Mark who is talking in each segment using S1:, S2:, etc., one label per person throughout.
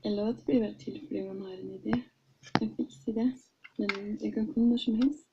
S1: En låt blir väl till för man har en idé. En fix idé. Men det kan komma när som helst.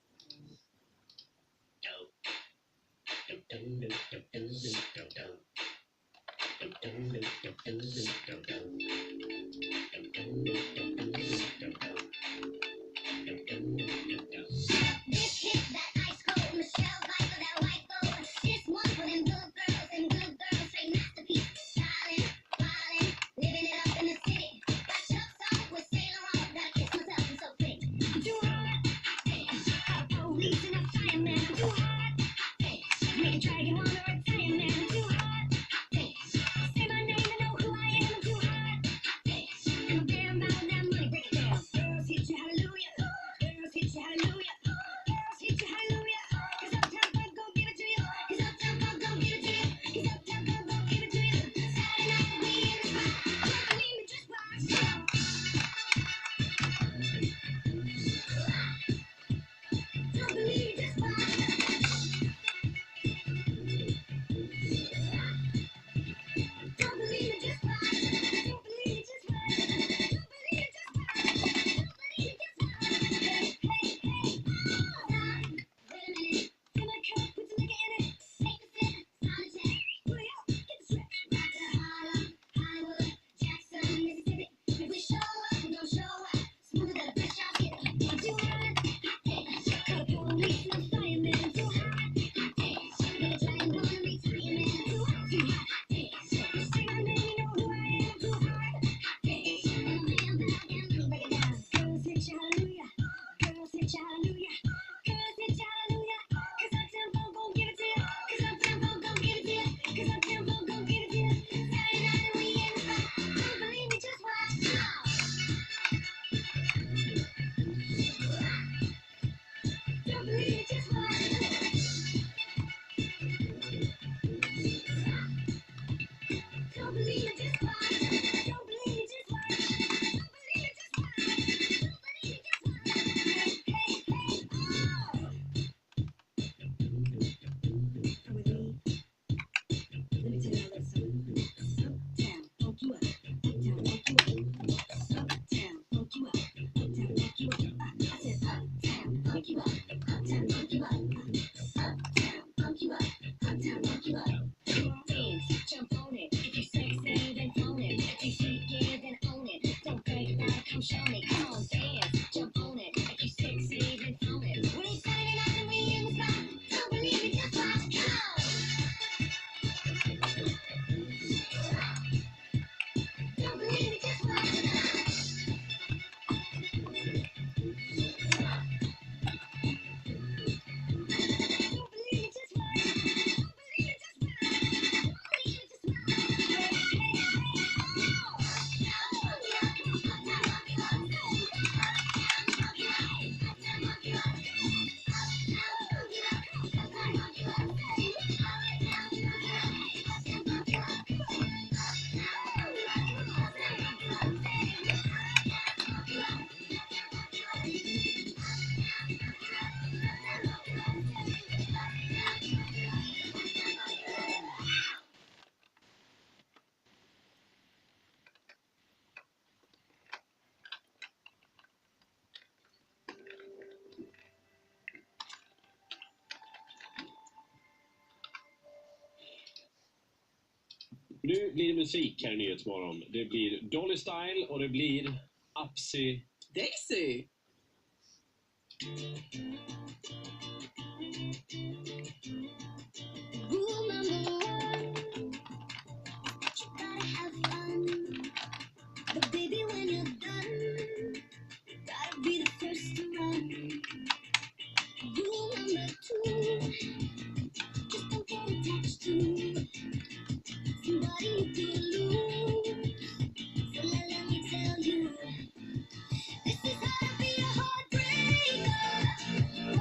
S2: Nu blir det musik här i Nyhetsmorgon. Det blir Dolly Style och det blir Upsy
S3: Daisy.
S4: Rule number one, you gotta have fun. But baby, when you're done, you gotta be the first to run. Rule number two, just don't get attached to somebody you can lose. So let me tell you, this is how to be a heartbreaker.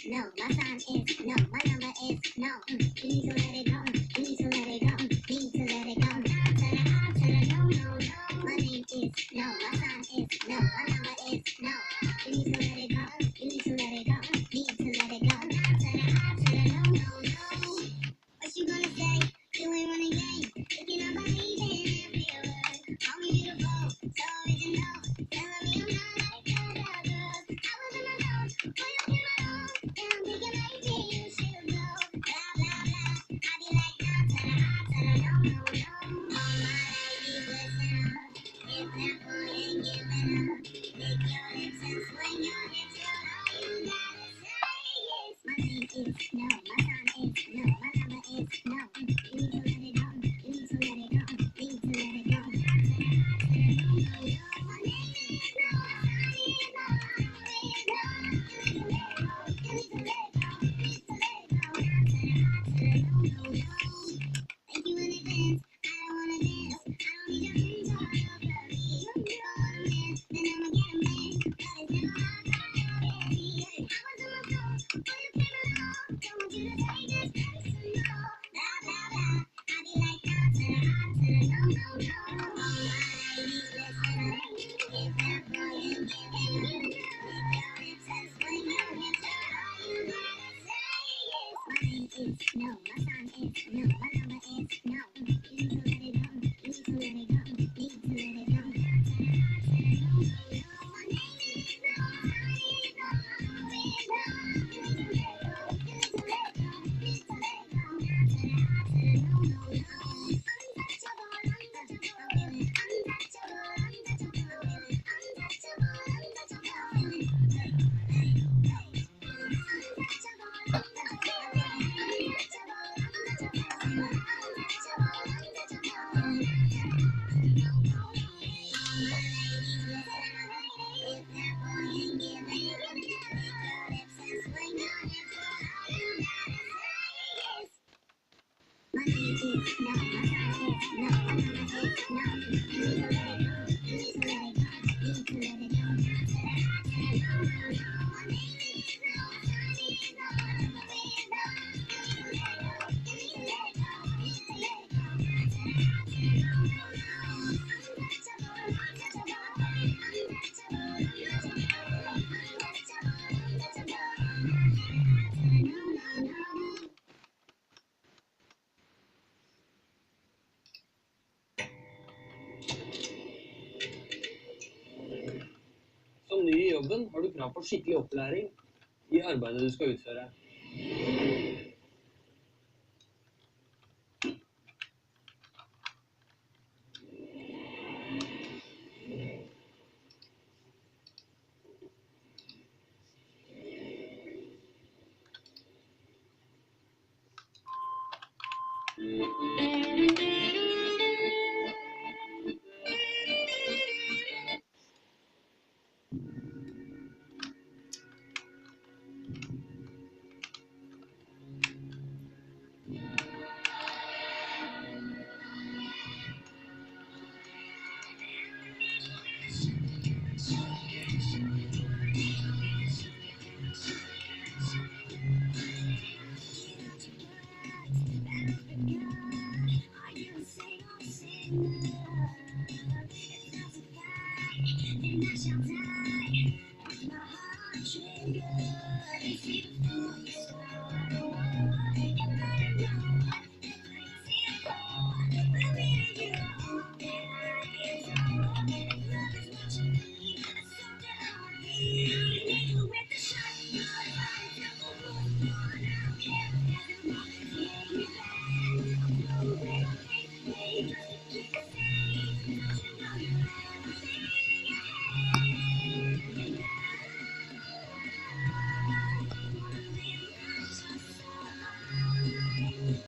S4: no. My sign is no. My number is no. You need to let it go. You need to let it go. Need to let it go. I tell her no, no, no. My name is no. My sign is no. My number is no. You need to let it go. You need to let it go. Need to let it go. I tell her no, no, no. What you gonna say? You ain't running game. You cannot believe in every word. Call me beautiful, so original. Telling me I'm not like other girls. I was in my zone, when you came along. And I'm thinking maybe you should go. Blah, blah, blah. I be like, I tell her no, no, no. All my ladies, listen up. If that boy ain't giving up, lick your lips and swing your hips. Girl, all you gotta say is my name is no. My sign is no. My number is no. You need to let it go. You need to let it go. Need to let it go. I said no, no, no. My name is no. My sign is no. My number is no. You need to let it go. You need to let it go. Need to let it go. I said no, no, no. Thank you in advance. I don't wanna dance. I don't need your friends or your buddies. You don't want a man, then I'ma get a man. But it's never hard to get me. I was on my phone, when you came along. Don't want you to say this, baby, so no. Blah, blah, blah. I be like, I tell her no, no, no. All my ladies, listen up. If that boy ain't giving up, lick your lips and swing your hips. All you gotta say is my name is no. My sign is no. My number is no. You need to let it go. You need to let it go. Need to let it go. I said no, no, no. My name is no. My sign is no. My number is no. You need to let it go. You need to let it go. Need to let it go. I said no, no, no. Untouchable, untouchable, feeling. Untouchable, untouchable, feeling. Untouchable, untouchable, feeling. Hey, hey, hey. Untouchable, untouchable, feeling. Untouchable, untouchable, feeling. Untouchable, untouchable, feeling. No, no, no. All my ladies, listen up. If that boy ain't giving you, lick your lips and swing your hips. All you gotta say is my name is no. My sign is no. My number is no. You need to let it go. You need to let it go. Need to let it go. I said no, no, no. My name is no. My sign is no. My number is no. You need to let it go. You need to let it go. Need to let it go. I said no, no, no. Untouchable, untouchable, untouchable, untouchable, untouchable, untouchable. I said no, no, no.
S3: Som ny i jobben har du krav på skikkelig opplæring i arbeidet du skal utføre.